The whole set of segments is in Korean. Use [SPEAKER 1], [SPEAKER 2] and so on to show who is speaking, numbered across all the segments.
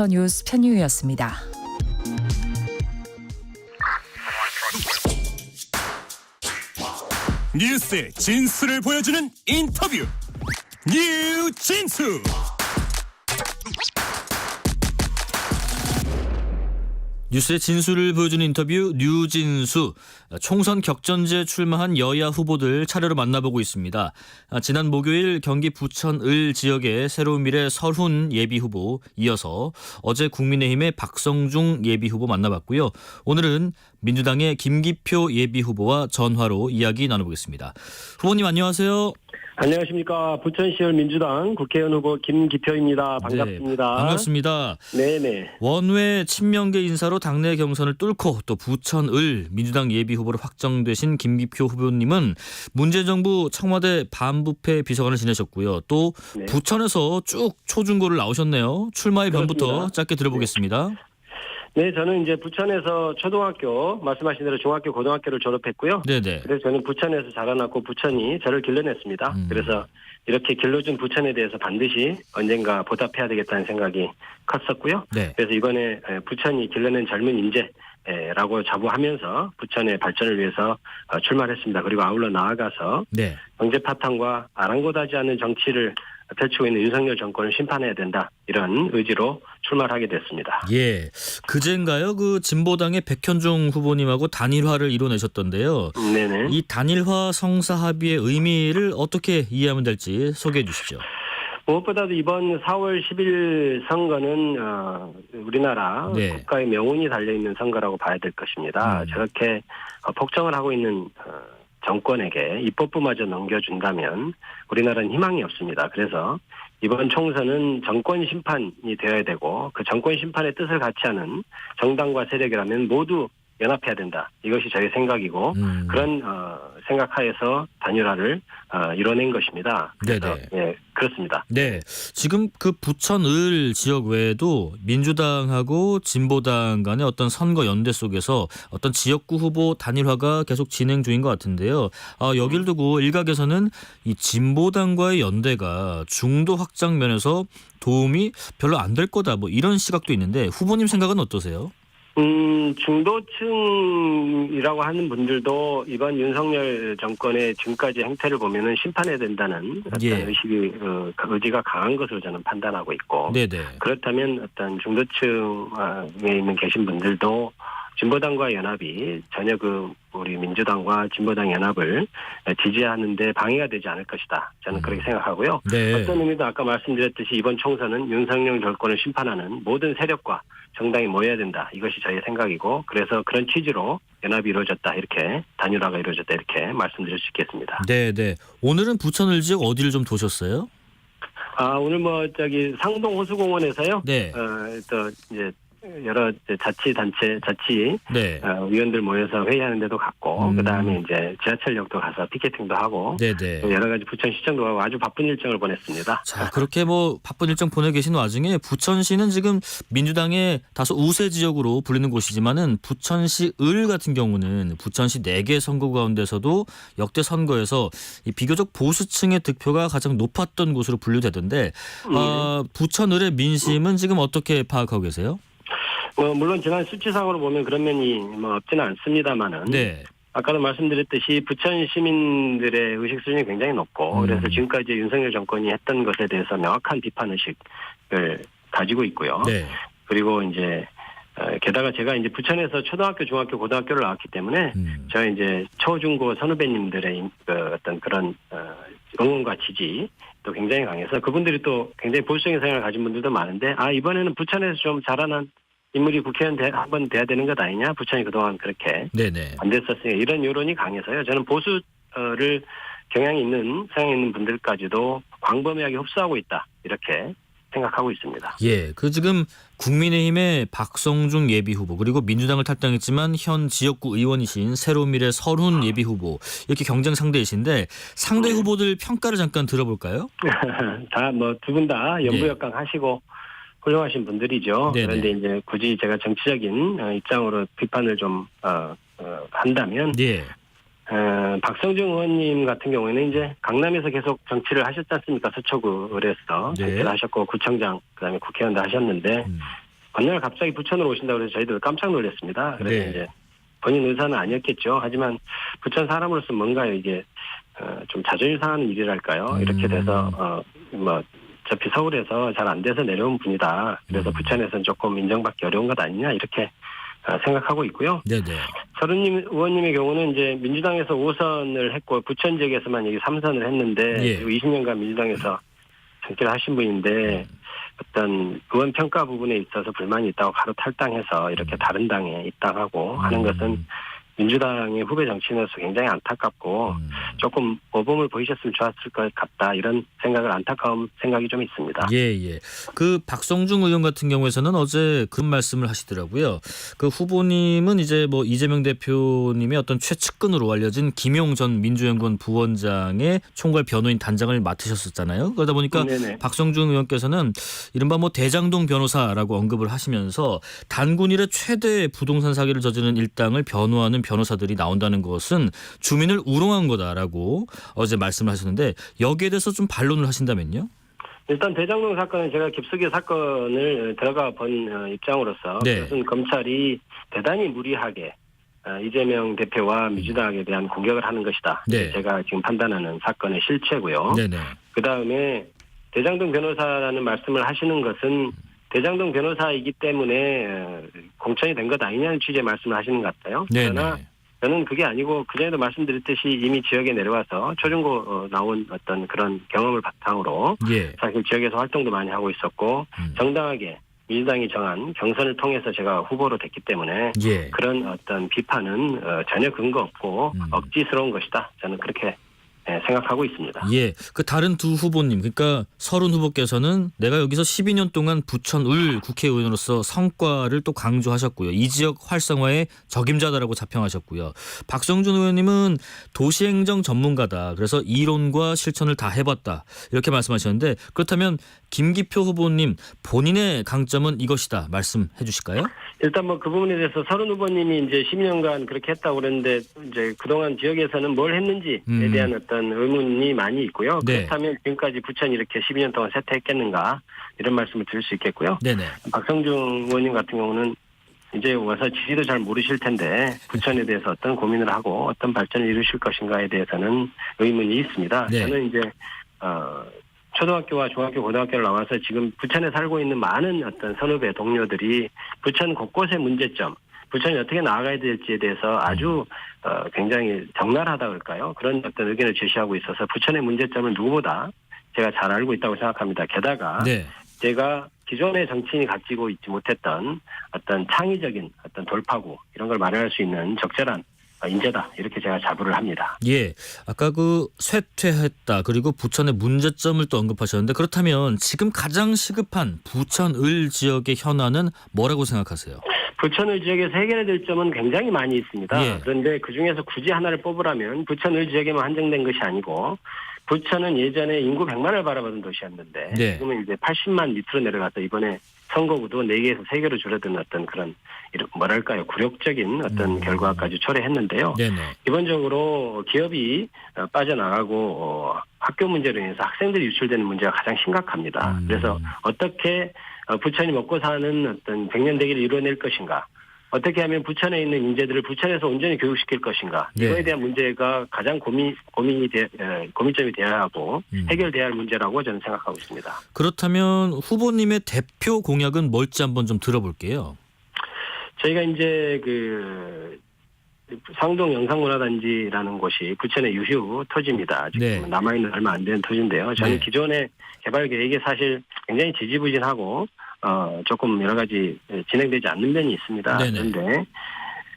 [SPEAKER 1] 뉴스 편유였습니다.
[SPEAKER 2] 뉴스의 진수를 보여주는 인터뷰 뉴진수.
[SPEAKER 3] 뉴스의 진수를 보여주는 인터뷰 뉴진수. 총선 격전지에 출마한 여야 후보들 차례로 만나보고 있습니다. 지난 목요일 경기 부천 을 지역의 새로운 미래 설훈 예비후보, 이어서 어제 국민의힘의 박성중 예비후보 만나봤고요. 오늘은 민주당의 김기표 예비후보와 전화로 이야기 나눠보겠습니다. 후보님 안녕하세요.
[SPEAKER 4] 안녕하십니까. 부천시의원 민주당 국회의원 후보 김기표입니다. 반갑습니다.
[SPEAKER 3] 네, 반갑습니다.
[SPEAKER 4] 네네.
[SPEAKER 3] 원외 친명계 인사로 당내 경선을 뚫고 또 부천 을 민주당 예비후보로 확정되신 김기표 후보님은 문재인정부 청와대 반부패 비서관을 지내셨고요. 또
[SPEAKER 4] 네.
[SPEAKER 3] 부천에서 쭉 초중고를 나오셨네요. 출마의 변부터
[SPEAKER 4] 그렇습니다.
[SPEAKER 3] 짧게 들어보겠습니다.
[SPEAKER 4] 네, 저는 이제 부천에서 초등학교, 말씀하신 대로 중학교, 고등학교를 졸업했고요.
[SPEAKER 3] 네네.
[SPEAKER 4] 그래서 저는 부천에서 자라났고 부천이 저를 길러냈습니다. 그래서 이렇게 길러준 부천에 대해서 반드시 언젠가 보답해야 되겠다는 생각이 컸었고요.
[SPEAKER 3] 네.
[SPEAKER 4] 그래서 이번에 부천이 길러낸 젊은 인재라고 자부하면서 부천의 발전을 위해서 출마를 했습니다. 그리고 아울러 나아가서
[SPEAKER 3] 네.
[SPEAKER 4] 경제 파탄과 아랑곳하지 않은 정치를 펼치고 있는 윤석열 정권을 심판해야 된다. 이런 의지로 출마를 하게 됐습니다.
[SPEAKER 3] 예. 그제인가요? 그 진보당의 백현종 후보님하고 단일화를 이뤄내셨던데요.
[SPEAKER 4] 네네.
[SPEAKER 3] 이 단일화 성사 합의의 의미를 어떻게 이해하면 될지 소개해 주시죠.
[SPEAKER 4] 무엇보다도 이번 4월 10일 선거는 우리나라
[SPEAKER 3] 네.
[SPEAKER 4] 국가의 명운이 달려있는 선거라고 봐야 될 것입니다. 저렇게 폭정을 하고 있는 정권에게 입법부마저 넘겨준다면 우리나라는 희망이 없습니다. 그래서 이번 총선은 정권 심판이 되어야 되고 그 정권 심판의 뜻을 같이 하는 정당과 세력이라면 모두 연합해야 된다. 이것이 저의 생각이고 그런 생각하에서 단일화를 이뤄낸 것입니다. 그래서
[SPEAKER 3] 네네.
[SPEAKER 4] 예, 그렇습니다.
[SPEAKER 3] 네, 지금 그 부천 을 지역 외에도 민주당하고 진보당 간의 어떤 선거 연대 속에서 어떤 지역구 후보 단일화가 계속 진행 중인 것 같은데요. 여길 두고 일각에서는 이 진보당과의 연대가 중도 확장 면에서 도움이 별로 안 될 거다, 뭐 이런 시각도 있는데 후보님 생각은 어떠세요?
[SPEAKER 4] 중도층이라고 하는 분들도 이번 윤석열 정권의 지금까지 행태를 보면은 심판해야 된다는 어떤
[SPEAKER 3] 예.
[SPEAKER 4] 의지가 강한 것으로 저는 판단하고 있고.
[SPEAKER 3] 네네.
[SPEAKER 4] 그렇다면 어떤 중도층에 있는 계신 분들도 진보당과 연합이 전혀 우리 민주당과 진보당 연합을 지지하는데 방해가 되지 않을 것이다. 저는 그렇게 생각하고요.
[SPEAKER 3] 네.
[SPEAKER 4] 어떤 의미도 아까 말씀드렸듯이 이번 총선은 윤석열 정권을 심판하는 모든 세력과 정당이 모여야 된다. 이것이 저의 생각이고 그래서 그런 취지로 연합이 이루어졌다. 이렇게 단일화가 이루어졌다. 이렇게 말씀드릴 수 있겠습니다.
[SPEAKER 3] 네네. 오늘은 부천 을 지역 어디를 좀 도셨어요?
[SPEAKER 4] 오늘 상동 호수공원에서요.
[SPEAKER 3] 네.
[SPEAKER 4] 또 이제 여러 자치단체
[SPEAKER 3] 네.
[SPEAKER 4] 위원들 모여서 회의하는 데도 갔고 그다음에 이제 지하철역도 가서 피켓팅도 하고
[SPEAKER 3] 네네.
[SPEAKER 4] 여러 가지 부천시청도 가고 아주 바쁜 일정을 보냈습니다.
[SPEAKER 3] 자, 그렇게 바쁜 일정 보내 계신 와중에 부천시는 지금 민주당의 다소 우세 지역으로 불리는 곳이지만은 부천시 을 같은 경우는 부천시 4개 선거 가운데서도 역대 선거에서 이 비교적 보수층의 득표가 가장 높았던 곳으로 분류되던데 부천 을의 민심은 지금 어떻게 파악하고 계세요?
[SPEAKER 4] 물론 지난 수치상으로 보면 그런 면이 없지는 않습니다만은
[SPEAKER 3] 네.
[SPEAKER 4] 아까도 말씀드렸듯이 부천 시민들의 의식 수준이 굉장히 높고 그래서 지금까지 윤석열 정권이 했던 것에 대해서 명확한 비판 의식을 가지고 있고요.
[SPEAKER 3] 네.
[SPEAKER 4] 그리고 이제 게다가 제가 이제 부천에서 초등학교, 중학교, 고등학교를 나왔기 때문에 저희 이제 초중고 선후배님들의 어떤 그런 응원과 지지 또 굉장히 강해서 그분들이 또 굉장히 보수적인 생각을 가진 분들도 많은데 이번에는 부천에서 좀 자라난 인물이 국회의원 한번 돼야 되는 것 아니냐? 부천이 그동안 그렇게
[SPEAKER 3] 네네.
[SPEAKER 4] 안 됐었으니까 이런 여론이 강해서요. 저는 보수를 성향이 있는 분들까지도 광범위하게 흡수하고 있다. 이렇게 생각하고 있습니다.
[SPEAKER 3] 예, 지금 국민의힘의 박성중 예비후보 그리고 민주당을 탈당했지만 현 지역구 의원이신 새로운 미래 설훈 예비후보 이렇게 경쟁 상대이신데 상대 후보들 평가를 잠깐 들어볼까요?
[SPEAKER 4] 다 두 분 다 연부역강 하시고 훌륭하신 분들이죠.
[SPEAKER 3] 네네.
[SPEAKER 4] 그런데 이제 굳이 제가 정치적인 입장으로 비판을 좀 한다면
[SPEAKER 3] 예.
[SPEAKER 4] 박성중 의원님 같은 경우에는 이제 강남에서 계속 정치를 하셨지 않습니까? 서초구에서
[SPEAKER 3] 네.
[SPEAKER 4] 정치를 하셨고 구청장 그다음에 국회의원도 하셨는데 어느 날 갑자기 부천으로 오신다고 해서 저희도 깜짝 놀랐습니다. 그래서
[SPEAKER 3] 네.
[SPEAKER 4] 이제 본인 의사는 아니었겠죠. 하지만 부천 사람으로서 뭔가 이게 좀 자존심 상하는 일이랄까요. 이렇게 돼서 뭐 어차피 서울에서 잘 안 돼서 내려온 분이다. 그래서 부천에서는 조금 인정받기 어려운 것 아니냐 이렇게 생각하고 있고요.
[SPEAKER 3] 네네.
[SPEAKER 4] 서른 의원님의 경우는 이제 민주당에서 5선을 했고 부천 지역에서만 여기 3선을 했는데
[SPEAKER 3] 예.
[SPEAKER 4] 그리고 20년간 민주당에서 정치를 하신 분인데 어떤 의원 평가 부분에 있어서 불만이 있다고 바로 탈당해서 이렇게 다른 당에 입당하고 하는 것은 민주당의 후배 정치인으로서 굉장히 안타깝고 조금 모범을 보이셨으면 좋았을 것 같다 이런 생각을 안타까운 생각이 좀 있습니다.
[SPEAKER 3] 예. 그 박성중 의원 같은 경우에서는 어제 그런 말씀을 하시더라고요. 그 후보님은 이제 뭐 이재명 대표님의 어떤 최측근으로 알려진 김용 전 민주연구원 부원장의 총괄 변호인 단장을 맡으셨었잖아요. 그러다 보니까
[SPEAKER 4] 네네.
[SPEAKER 3] 박성중 의원께서는 이른바 뭐 대장동 변호사라고 언급을 하시면서 단군 이래 최대 부동산 사기를 저지른 일당을 변호하는 변호사들이 나온다는 것은 주민을 우롱한 거다라고 어제 말씀을 하셨는데 여기에 대해서 좀 반론을 하신다면요?
[SPEAKER 4] 일단 대장동 사건은 제가 깊숙이 사건을 들어가 본 입장으로서
[SPEAKER 3] 네.
[SPEAKER 4] 그것은 검찰이 대단히 무리하게 이재명 대표와 민주당에 대한 공격을 하는 것이다.
[SPEAKER 3] 네.
[SPEAKER 4] 제가 지금 판단하는 사건의 실체고요.
[SPEAKER 3] 네네.
[SPEAKER 4] 그다음에 대장동 변호사라는 말씀을 하시는 것은 대장동 변호사이기 때문에 공천이 된 것 아니냐는 취지의 말씀을 하시는 것 같아요.
[SPEAKER 3] 네네.
[SPEAKER 4] 그러나 저는 그게 아니고 그전에도 말씀드렸듯이 이미 지역에 내려와서 초중고 나온 어떤 그런 경험을 바탕으로
[SPEAKER 3] 예.
[SPEAKER 4] 사실 지역에서 활동도 많이 하고 있었고 정당하게 민주당이 정한 경선을 통해서 제가 후보로 됐기 때문에
[SPEAKER 3] 예.
[SPEAKER 4] 그런 어떤 비판은 전혀 근거 없고 억지스러운 것이다. 저는 그렇게 생각하고 있습니다.
[SPEAKER 3] 예, 그 다른 두 후보님, 그러니까 서른 후보께서는 내가 여기서 12년 동안 부천 을 국회의원으로서 성과를 또 강조하셨고요. 이 지역 활성화의 적임자다라고 자평하셨고요. 박성준 의원님은 도시행정 전문가다. 그래서 이론과 실천을 다 해봤다. 이렇게 말씀하셨는데 그렇다면 김기표 후보님 본인의 강점은 이것이다. 말씀해 주실까요?
[SPEAKER 4] 일단 뭐 그 부분에 대해서 서른 후보님이 이제 10년간 그렇게 했다고 그랬는데 이제 그동안 지역에서는 뭘 했는지에 대한 어떤 의문이 많이 있고요.
[SPEAKER 3] 네.
[SPEAKER 4] 그렇다면 지금까지 부천이 이렇게 12년 동안 쇠퇴했겠는가 이런 말씀을 드릴 수 있겠고요.
[SPEAKER 3] 네네.
[SPEAKER 4] 박성중 의원님 같은 경우는 이제 와서 지리도 잘 모르실 텐데 부천에 대해서 어떤 고민을 하고 어떤 발전을 이루실 것인가에 대해서는 의문이 있습니다.
[SPEAKER 3] 네.
[SPEAKER 4] 저는 이제 초등학교와 중학교, 고등학교를 나와서 지금 부천에 살고 있는 많은 어떤 선후배 동료들이 부천 곳곳의 문제점, 부천이 어떻게 나아가야 될지에 대해서 아주 굉장히 적나라하다 그럴까요? 그런 어떤 의견을 제시하고 있어서 부천의 문제점을 누구보다 제가 잘 알고 있다고 생각합니다. 게다가
[SPEAKER 3] 네.
[SPEAKER 4] 제가 기존의 정치인이 가지고 있지 못했던 어떤 창의적인 어떤 돌파구 이런 걸 마련할 수 있는 적절한 인재다 이렇게 제가 자부를 합니다.
[SPEAKER 3] 예, 아까 그 쇠퇴했다 그리고 부천의 문제점을 또 언급하셨는데 그렇다면 지금 가장 시급한 부천 을 지역의 현안은 뭐라고 생각하세요?
[SPEAKER 4] 부천을 지역에서 해결해야 될 점은 굉장히 많이 있습니다.
[SPEAKER 3] 예.
[SPEAKER 4] 그런데 그중에서 굳이 하나를 뽑으라면 부천을 지역에만 한정된 것이 아니고 부천은 예전에 인구 100만을 바라보던 도시였는데
[SPEAKER 3] 네.
[SPEAKER 4] 지금은 이제 80만 밑으로 내려가서 이번에 선거구도 4개에서 3개로 줄어든 어떤 그런 뭐랄까요 굴욕적인 어떤 결과까지 초래했는데요.
[SPEAKER 3] 네네.
[SPEAKER 4] 기본적으로 기업이 빠져나가고 학교 문제로 인해서 학생들이 유출되는 문제가 가장 심각합니다. 그래서 어떻게 부천이 먹고 사는 어떤 백년대계를 이뤄낼 것인가. 어떻게 하면 부천에 있는 인재들을 부천에서 온전히 교육시킬 것인가.
[SPEAKER 3] 네.
[SPEAKER 4] 이거에 대한 문제가 가장 고민점이 되어야 하고 해결돼야 할 문제라고 저는 생각하고 있습니다.
[SPEAKER 3] 그렇다면 후보님의 대표 공약은 뭘지 한번 좀 들어볼게요.
[SPEAKER 4] 저희가 이제 그 상동 영상문화단지라는 곳이 부천의 유휴 토지입니다. 지금
[SPEAKER 3] 네.
[SPEAKER 4] 남아있는 얼마 안 되는 토지인데요. 저는
[SPEAKER 3] 네.
[SPEAKER 4] 기존의 개발 계획이 사실 굉장히 지지부진하고 조금 여러 가지 진행되지 않는 면이 있습니다.
[SPEAKER 3] 네네.
[SPEAKER 4] 그런데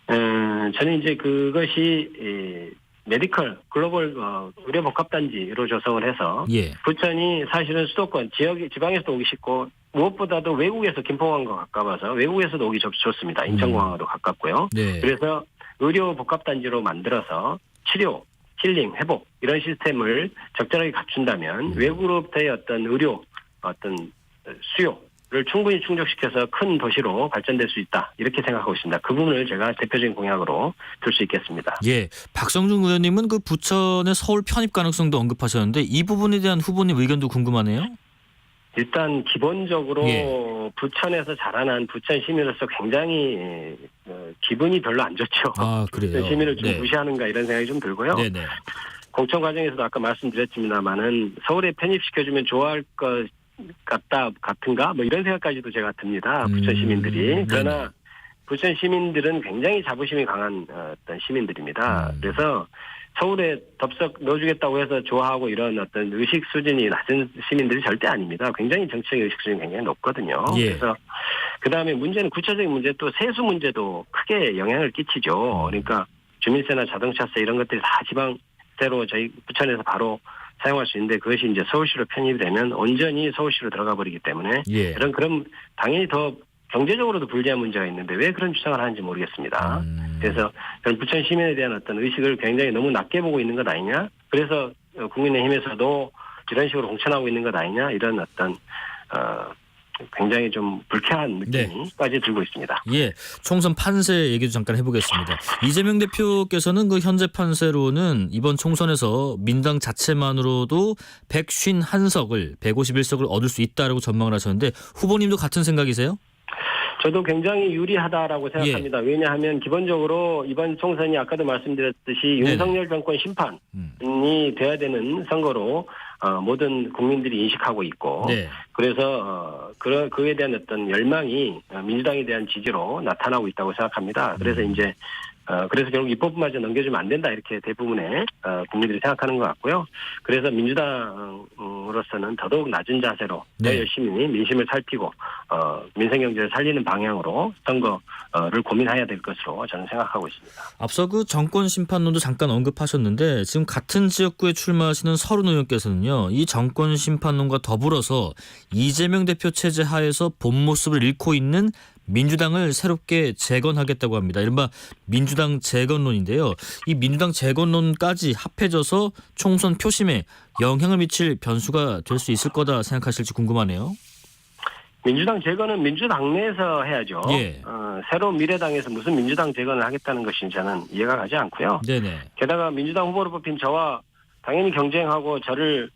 [SPEAKER 4] 저는 이제 그것이 메디컬 글로벌 의료 복합단지로 조성을 해서
[SPEAKER 3] 예.
[SPEAKER 4] 부천이 사실은 수도권 지방에서도 오기 쉽고 무엇보다도 외국에서 김포공항과 가까워서 외국에서도 오기 좋습니다. 인천공항과도 가깝고요.
[SPEAKER 3] 네.
[SPEAKER 4] 그래서 의료 복합단지로 만들어서 치료, 힐링, 회복 이런 시스템을 적절하게 갖춘다면 외국으로부터의 어떤 의료 어떤 수요를 충분히 충족시켜서 큰 도시로 발전될 수 있다. 이렇게 생각하고 있습니다. 그 부분을 제가 대표적인 공약으로 들 수 있겠습니다.
[SPEAKER 3] 예, 박성중 의원님은 그 부천의 서울 편입 가능성도 언급하셨는데 이 부분에 대한 후보님 의견도 궁금하네요.
[SPEAKER 4] 일단 기본적으로
[SPEAKER 3] 예.
[SPEAKER 4] 부천에서 자라난 부천 시민으로서 굉장히 기분이 별로 안 좋죠.
[SPEAKER 3] 아, 그래요?
[SPEAKER 4] 부천 시민을 좀
[SPEAKER 3] 네.
[SPEAKER 4] 무시하는가 이런 생각이 좀 들고요.
[SPEAKER 3] 네네.
[SPEAKER 4] 공천 과정에서도 아까 말씀드렸습니다만은 서울에 편입시켜주면 좋아할 것 같은가 뭐 이런 생각까지도 제가 듭니다. 부천 시민들이. 그러나
[SPEAKER 3] 네네.
[SPEAKER 4] 부천 시민들은 굉장히 자부심이 강한 어떤 시민들입니다. 그래서 서울에 덥석 넣어주겠다고 해서 좋아하고 이런 어떤 의식 수준이 낮은 시민들이 절대 아닙니다. 굉장히 정치적인 의식 수준이 굉장히 높거든요.
[SPEAKER 3] 예.
[SPEAKER 4] 그래서 그다음에 문제는 구체적인 문제 또 세수 문제도 크게 영향을 끼치죠. 그러니까 주민세나 자동차세 이런 것들이 다 지방세로 저희 부천에서 바로 사용할 수 있는데 그것이 이제 서울시로 편입이 되면 온전히 서울시로 들어가 버리기 때문에
[SPEAKER 3] 예.
[SPEAKER 4] 그럼 당연히 더 경제적으로도 불리한 문제가 있는데 왜 그런 주장을 하는지 모르겠습니다. 그래서 저는 부천 시민에 대한 어떤 의식을 굉장히 너무 낮게 보고 있는 것 아니냐. 그래서 국민의힘에서도 이런 식으로 공천하고 있는 것 아니냐. 이런 어떤 굉장히 좀 불쾌한 느낌까지 들고 있습니다.
[SPEAKER 3] 예, 총선 판세 얘기도 잠깐 해보겠습니다. 이재명 대표께서는 그 현재 판세로는 이번 총선에서 민당 자체만으로도 151석을 151석을 얻을 수 있다라고 전망을 하셨는데 후보님도 같은 생각이세요?
[SPEAKER 4] 저도 굉장히 유리하다라고 생각합니다. 왜냐하면 기본적으로 이번 총선이 아까도 말씀드렸듯이 윤석열 정권 심판이 돼야 되는 선거로 모든 국민들이 인식하고 있고 그래서 그에 대한 어떤 열망이 민주당에 대한 지지로 나타나고 있다고 생각합니다. 그래서 이제 그래서 결국 입법부마저 넘겨주면 안 된다 이렇게 대부분의 국민들이 생각하는 것 같고요. 그래서 민주당으로서는 더더욱 낮은 자세로 더 열심히 민심을 살피고 민생경제를 살리는 방향으로 선거를 고민해야 될 것으로 저는 생각하고 있습니다.
[SPEAKER 3] 앞서 그 정권 심판론도 잠깐 언급하셨는데 지금 같은 지역구에 출마하시는 서른 의원께서는요. 이 정권 심판론과 더불어서 이재명 대표 체제 하에서 본 모습을 잃고 있는 민주당을 새롭게 재건하겠다고 합니다. 이른바 민주당 재건론인데요. 이 민주당 재건론까지 합해져서 총선 표심에 영향을 미칠 변수가 될 수 있을 거다 생각하실지 궁금하네요.
[SPEAKER 4] 민주당 재건은 민주당 내에서 해야죠.
[SPEAKER 3] 예.
[SPEAKER 4] 새로운 미래당에서 무슨 민주당 재건을 하겠다는 것이 저는 이해가 가지 않고요.
[SPEAKER 3] 네네.
[SPEAKER 4] 게다가 민주당 후보로 뽑힌 저와 당연히 경쟁하고 저를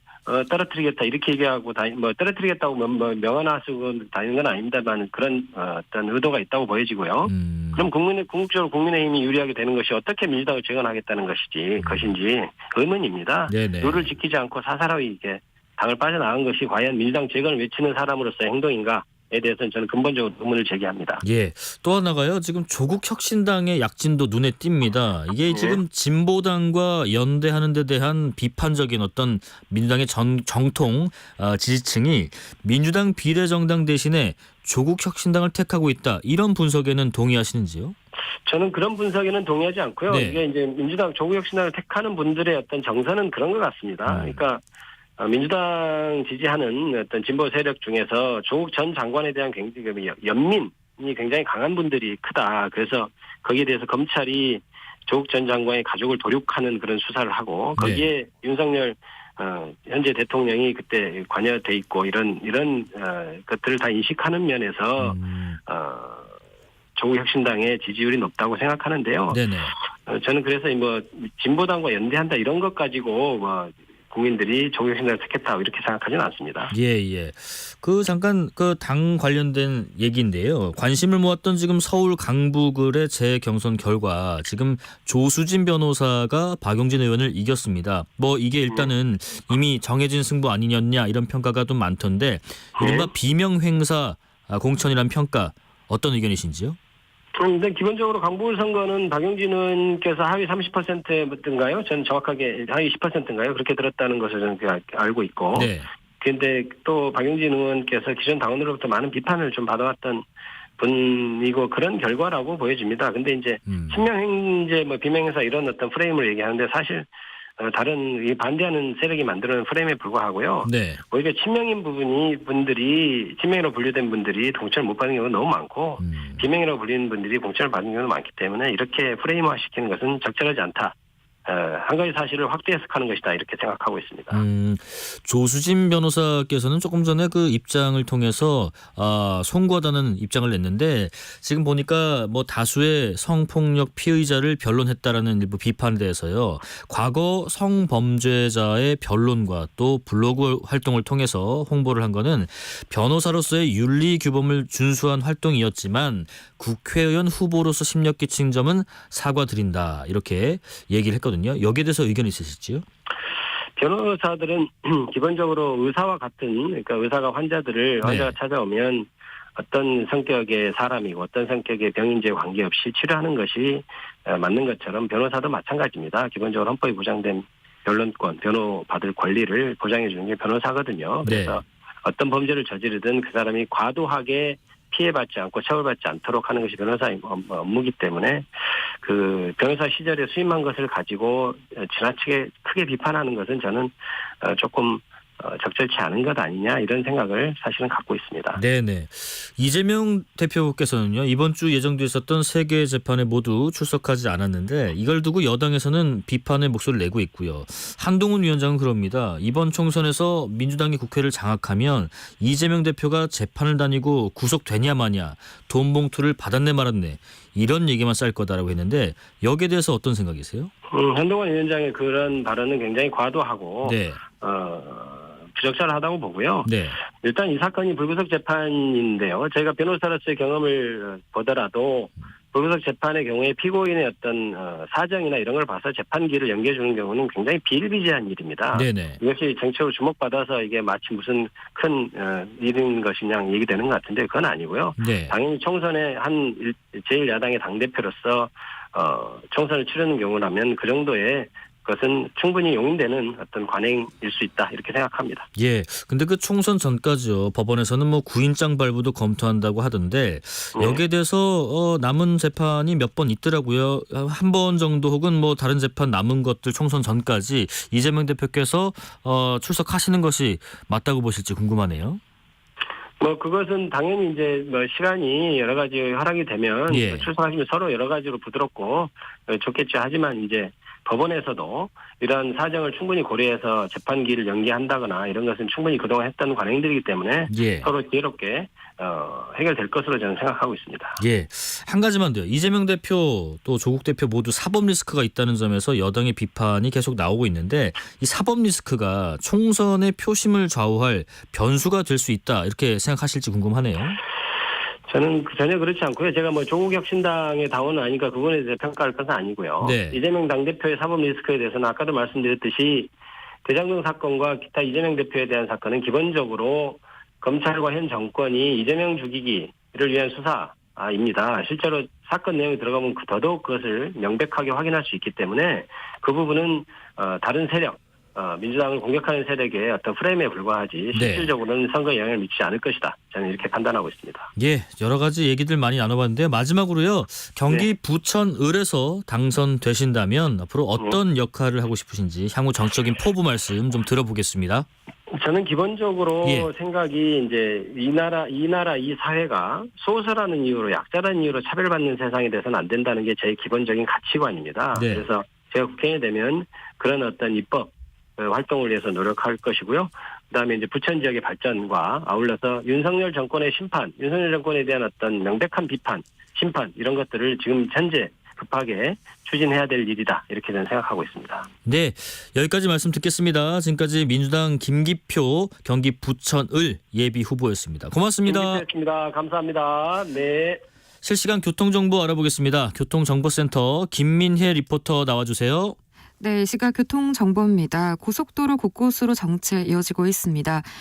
[SPEAKER 4] 떨어뜨리겠다 이렇게 얘기하고 떨어뜨리겠다고 명언 쓰고 다니는 건 아닙니다만 그런 어떤 의도가 있다고 보여지고요. 그럼 궁극적으로 국민의힘이 유리하게 되는 것이 어떻게 민주당을 재건하겠다는 것인지 의문입니다.
[SPEAKER 3] 네네.
[SPEAKER 4] 룰을 지키지 않고 사사로이 이게 당을 빠져나간 것이 과연 민주당 재건을 외치는 사람으로서의 행동인가에 대해서는 저는 근본적으로 의문을 제기합니다.
[SPEAKER 3] 예. 또 하나가요. 지금 조국 혁신당의 약진도 눈에 띕니다. 이게 지금 진보당과 연대하는 데 대한 비판적인 어떤 민주당의 정통 지지층이 민주당 비례정당 대신에 조국 혁신당을 택하고 있다. 이런 분석에는 동의하시는지요?
[SPEAKER 4] 저는 그런 분석에는 동의하지 않고요. 이게 이제 민주당 조국 혁신당을 택하는 분들의 어떤 정서는 그런 것 같습니다. 그러니까 민주당 지지하는 어떤 진보 세력 중에서 조국 전 장관에 대한 굉장히 연민이 굉장히 강한 분들이 크다. 그래서 거기에 대해서 검찰이 조국 전 장관의 가족을 도륙하는 그런 수사를 하고 거기에 윤석열 현재 대통령이 그때 관여돼 있고 이런 것들을 다 인식하는 면에서 조국 혁신당의 지지율이 높다고 생각하는데요.
[SPEAKER 3] 네네.
[SPEAKER 4] 저는 그래서 진보당과 연대한다 이런 것 가지고 국민들이 조국 혁신당을 택했다 이렇게 생각하지는 않습니다.
[SPEAKER 3] 예. 잠깐 당 관련된 얘기인데요. 관심을 모았던 지금 서울 강북을의 재경선 결과 지금 조수진 변호사가 박용진 의원을 이겼습니다. 이게 일단은 이미 정해진 승부 아니었냐 이런 평가가 좀 많던데 이른바 비명행사 공천이란 평가 어떤 의견이신지요?
[SPEAKER 4] 근데 기본적으로 강북 선거는 박용진 의원께서 하위 30%인가요? 저는 정확하게 하위 10%인가요? 그렇게 들었다는 것을 저는 알고 있고. 그런데 또 박용진 의원께서 기존 당원으로부터 많은 비판을 좀 받아왔던 분이고 그런 결과라고 보여집니다. 근데 이제 친명행제, 비명행사 이런 어떤 프레임을 얘기하는데 사실 다른 이 반대하는 세력이 만드는 프레임에 불과하고요. 오히려 친명인 친명으로 분류된 분들이 공천을 못 받는 경우가 너무 많고 비명이라고 불리는 분들이 공천을 받는 경우도 많기 때문에 이렇게 프레임화 시키는 것은 적절하지 않다. 한 가지 사실을 확대 해석하는 것이다 이렇게 생각하고 있습니다.
[SPEAKER 3] 조수진 변호사께서는 조금 전에 그 입장을 통해서 송구하다는 입장을 냈는데 지금 보니까 뭐 다수의 성폭력 피의자를 변론했다라는 일부 비판에 대해서요. 과거 성범죄자의 변론과 또 블로그 활동을 통해서 홍보를 한 거는 변호사로서의 윤리 규범을 준수한 활동이었지만 국회의원 후보로서 심력 끼친 점은 사과드린다 이렇게 얘기를 했거든요. 여기에 대해서 의견이 있으시지요?
[SPEAKER 4] 변호사들은 기본적으로 의사와 같은 그러니까 의사가 환자가 찾아오면 어떤 성격의 사람이고 어떤 성격의 병인지에 관계없이 치료하는 것이 맞는 것처럼 변호사도 마찬가지입니다. 기본적으로 헌법에 보장된 변론권, 변호받을 권리를 보장해 주는 게 변호사거든요. 그래서 어떤 범죄를 저지르든 그 사람이 과도하게 피해받지 않고 처벌받지 않도록 하는 것이 변호사의 업무이기 때문에 그 변호사 시절에 수임한 것을 가지고 지나치게 크게 비판하는 것은 저는 조금 적절치 않은 것 아니냐 이런 생각을 사실은 갖고 있습니다.
[SPEAKER 3] 네네. 이재명 대표께서는요. 이번 주 예정돼 있었던 3개 재판에 모두 출석하지 않았는데 이걸 두고 여당에서는 비판의 목소리를 내고 있고요. 한동훈 위원장은 그럽니다. 이번 총선에서 민주당이 국회를 장악하면 이재명 대표가 재판을 다니고 구속되냐 마냐 돈 봉투를 받았네 말았네 이런 얘기만 쌀 거다라고 했는데 여기에 대해서 어떤 생각이세요?
[SPEAKER 4] 한동훈 위원장의 그런 발언은 굉장히 과도하고 부적절하다고 보고요.
[SPEAKER 3] 네.
[SPEAKER 4] 일단 이 사건이 불구속 재판인데요. 저희가 변호사로서의 경험을 보더라도 불구속 재판의 경우에 피고인의 어떤 사정이나 이런 걸 봐서 재판기를 연기해주는 경우는 굉장히 비일비재한 일입니다.
[SPEAKER 3] 네네.
[SPEAKER 4] 이것이 정책으로 주목받아서 이게 마치 무슨 큰 일인 것이냐 얘기되는 것 같은데 그건 아니고요.
[SPEAKER 3] 네.
[SPEAKER 4] 당연히 총선의 제1야당의 당대표로서 총선을 치르는 경우라면 그 정도의 그것은 충분히 용인되는 어떤 관행일 수 있다 이렇게 생각합니다.
[SPEAKER 3] 예. 근데 그 총선 전까지요. 법원에서는 뭐 구인장 발부도 검토한다고 하던데 여기에 대해서 남은 재판이 몇 번 있더라고요. 한 번 정도 혹은 뭐 다른 재판 남은 것들 총선 전까지 이재명 대표께서 출석하시는 것이 맞다고 보실지 궁금하네요.
[SPEAKER 4] 뭐 그것은 당연히 이제 뭐 시간이 여러 가지 허락이 되면 출석하시면 서로 여러 가지로 부드럽고 좋겠죠. 하지만 이제 법원에서도 이러한 사정을 충분히 고려해서 재판기를 연기한다거나 이런 것은 충분히 그동안 했던 관행들이기 때문에 서로 지혜롭게 해결될 것으로 저는 생각하고 있습니다.
[SPEAKER 3] 예, 한 가지만 더요. 이재명 대표 또 조국 대표 모두 사법 리스크가 있다는 점에서 여당의 비판이 계속 나오고 있는데 이 사법 리스크가 총선의 표심을 좌우할 변수가 될 수 있다 이렇게 생각하실지 궁금하네요.
[SPEAKER 4] 저는 전혀 그렇지 않고요. 제가 뭐 조국혁신당의 당원은 아니니까 그거에 대해서 평가할 것은 아니고요. 이재명 당대표의 사법 리스크에 대해서는 아까도 말씀드렸듯이 대장동 사건과 기타 이재명 대표에 대한 사건은 기본적으로 검찰과 현 정권이 이재명 죽이기를 위한 수사입니다. 실제로 사건 내용이 들어가면 더더욱 그것을 명백하게 확인할 수 있기 때문에 그 부분은 다른 세력, 민주당을 공격하는 세력의 어떤 프레임에 불과하지 실질적으로는 선거에 영향을 미치지 않을 것이다. 저는 이렇게 판단하고 있습니다.
[SPEAKER 3] 예, 여러 가지 얘기들 많이 나눠봤는데요. 마지막으로요. 경기 부천 을에서 당선되신다면 앞으로 어떤 역할을 하고 싶으신지 향후 정치적인 포부 말씀 좀 들어보겠습니다.
[SPEAKER 4] 저는 기본적으로 생각이 이제 이 나라 이 사회가 소수라는 이유로 약자라는 이유로 차별받는 세상이 돼서는 안 된다는 게 제 기본적인 가치관입니다. 그래서 제가 국회에 되면 그런 어떤 입법 활동을 위해서 노력할 것이고요. 그다음에 이제 부천 지역의 발전과 아울러서 윤석열 정권의 심판, 윤석열 정권에 대한 어떤 명백한 비판, 심판 이런 것들을 지금 현재 급하게 추진해야 될 일이다. 이렇게 저는 생각하고 있습니다.
[SPEAKER 3] 네, 여기까지 말씀 듣겠습니다. 지금까지 민주당 김기표 경기 부천 을 예비 후보였습니다. 고맙습니다.
[SPEAKER 4] 김기표였습니다. 감사합니다. 네.
[SPEAKER 3] 실시간 교통정보 알아보겠습니다. 교통정보센터 김민혜 리포터 나와주세요.
[SPEAKER 1] 네, 이 시각 교통정보입니다. 고속도로 곳곳으로 정체 이어지고 있습니다.